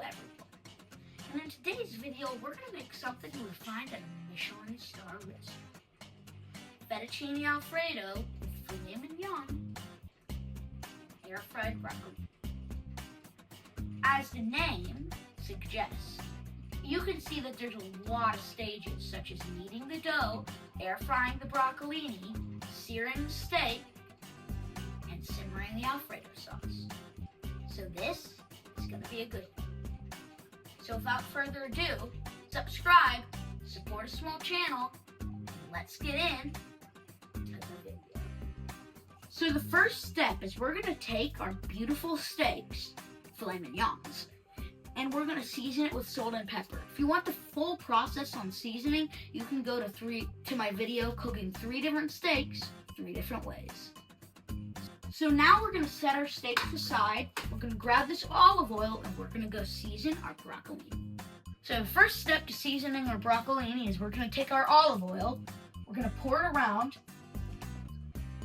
everyone. And in today's video, we're going to make something you would find at a Michelin star restaurant. Fettuccine Alfredo with filet mignon, air-fried broccoli. As the name suggests, you can see that there's a lot of stages, such as kneading the dough, air-frying the broccolini, searing the steak, and simmering the Alfredo sauce. So this is going to be a good one. So without further ado, subscribe, support a small channel, and let's get in to the video. So the first step is we're going to take our beautiful steaks, filet mignons, and we're going to season it with salt and pepper. If you want the full process on seasoning, you can go to my video cooking 3 different steaks 3 different ways. So now we're going to set our steaks aside. We're going to grab this olive oil and we're going to go season our broccolini. So the first step to seasoning our broccolini is we're going to take our olive oil, we're going to pour it around,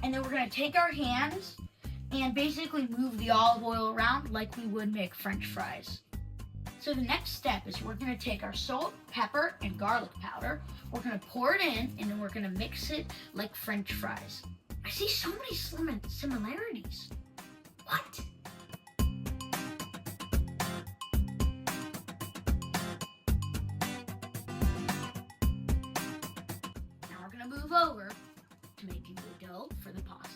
and then we're going to take our hands and basically move the olive oil around like we would make French fries. So the next step is we're going to take our salt, pepper, and garlic powder. We're going to pour it in, and then we're going to mix it like French fries. I see so many similarities. What? Now we're going to move over to making the dough for the pasta.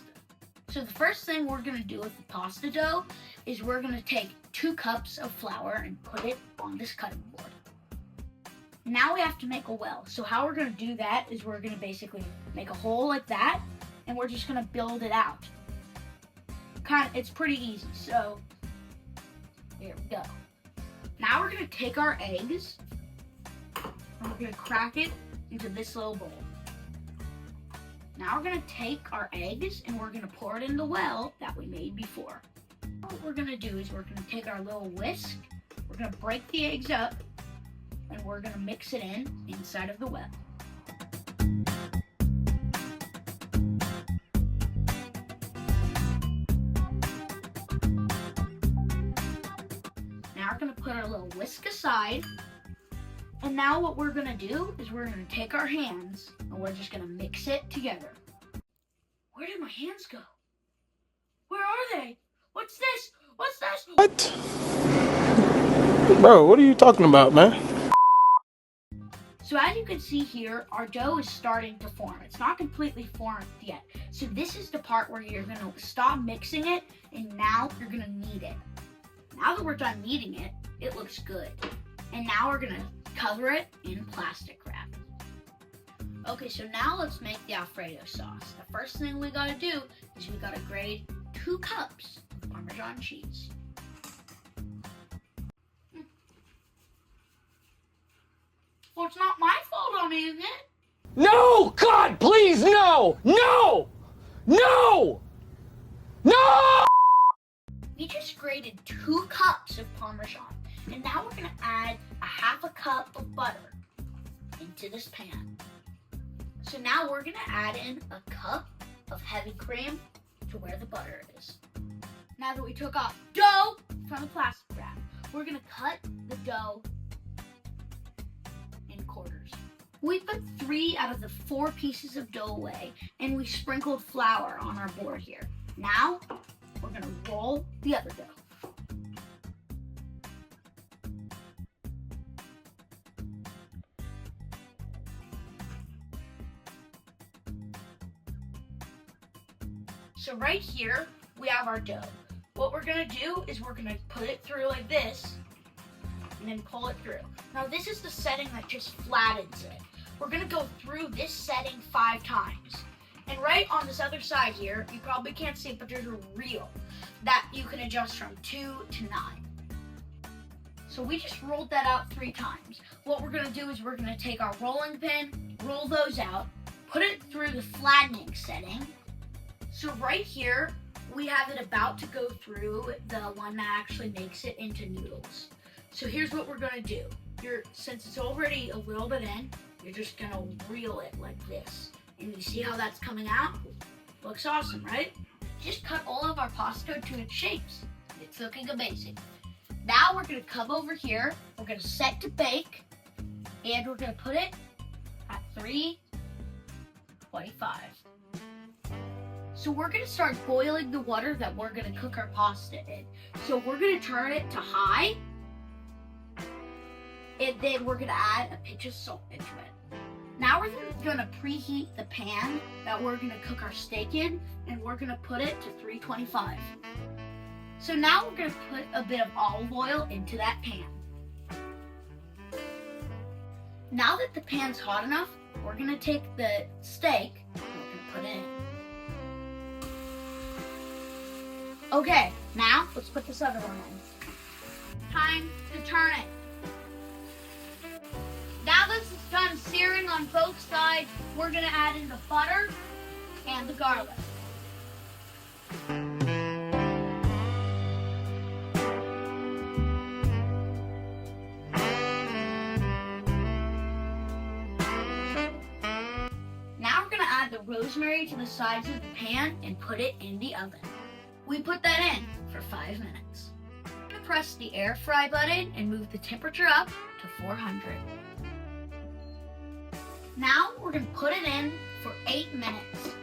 So the first thing we're going to do with the pasta dough is we're going to take 2 cups of flour and put it on this cutting board. Now we have to make a well. So how we're going to do that is we're going to basically make a hole like that, and we're just going to build it out. It's pretty easy. So here we go. Now we're going to take our eggs and we're going to crack it into this little bowl. Now we're going to take our eggs and we're going to pour it in the well that we made before. What we're going to do is we're going to take our little whisk, we're going to break the eggs up, and we're going to mix it inside of the well. Now we're going to put our little whisk aside, and now what we're going to do is we're going to take our hands and we're just going to mix it together. Where did my hands go? Where are they? What's this? What's this? What? Bro, what are you talking about, man? So as you can see here, our dough is starting to form. It's not completely formed yet. So this is the part where you're going to stop mixing it, and now you're going to knead it. Now that we're done kneading it, it looks good. And now we're going to cover it in plastic wrap. Okay, so now let's make the Alfredo sauce. The first thing we got to do is we got to grate 2 cups of Parmesan cheese. Well, it's not my fault I'm eating it. No! God, please, no! No! No! No! We just grated 2 cups of Parmesan, and now we're going to add a 1/2 cup of butter into this pan. So now we're going to add in a cup of heavy cream to where the butter is. Now that we took off dough from the plastic wrap, we're going to cut the dough in quarters. We put 3 out of the 4 pieces of dough away, and we sprinkled flour on our board here. Now we're going to roll the other dough. So right here, we have our dough. What we're going to do is we're going to put it through like this and then pull it through. Now this is the setting that just flattens it. We're going to go through this setting 5 times. And right on this other side here, you probably can't see it, but there's a reel that you can adjust from 2 to 9. So we just rolled that out 3 times. What we're going to do is we're going to take our rolling pin, roll those out, put it through the flattening setting. So right here, we have it about to go through the one that actually makes it into noodles. So here's what we're going to do. Since it's already a little bit in, you're just going to reel it like this. And you see how that's coming out? Looks awesome, right? Just cut all of our pasta to its shapes. It's looking amazing. Now we're gonna come over here, we're gonna set to bake, and we're gonna put it at 325. So we're gonna start boiling the water that we're gonna cook our pasta in. So we're gonna turn it to high, and then we're gonna add a pinch of salt into it. Now we're gonna preheat the pan that we're gonna cook our steak in, and we're gonna put it to 325. So now we're gonna put a bit of olive oil into that pan. Now that the pan's hot enough, we're gonna take the steak and we're gonna put it in. Okay, now let's put this other one in. Time to turn it. Now this is done searing on both sides, we're gonna add in the butter and the garlic. Now we're gonna add the rosemary to the sides of the pan and put it in the oven. We put that in for 5 minutes. We're gonna press the air fry button and move the temperature up to 400. Now we're gonna put it in for 8 minutes.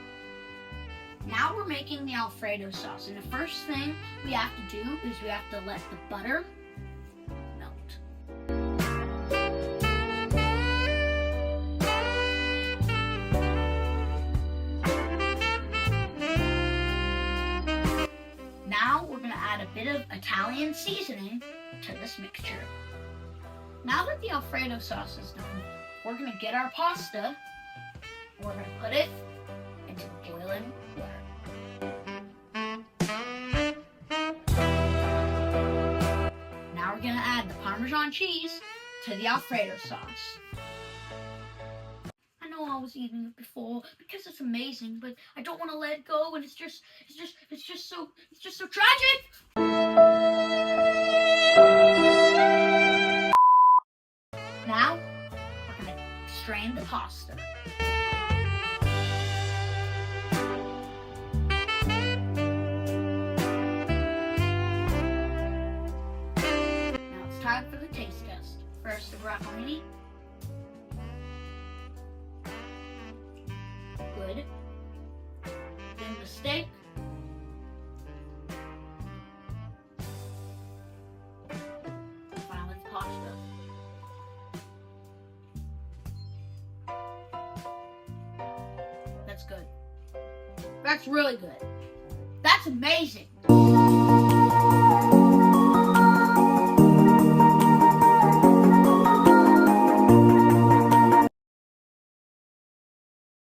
Now we're making the Alfredo sauce, and the first thing we have to do is we have to let the butter melt. Now we're gonna add a bit of Italian seasoning to this mixture. Now that the Alfredo sauce is done, we're gonna get our pasta, and we're gonna put it into boiling water. Now we're gonna add the Parmesan cheese to the Alfredo sauce. I know I was eating it before because it's amazing, but I don't want to let it go, and it's just so tragic. Now we're gonna strain the pasta. Now it's time for the taste test. First the broccolini. Good. Then the steak. Finally the pasta. That's good. That's really good. That's amazing.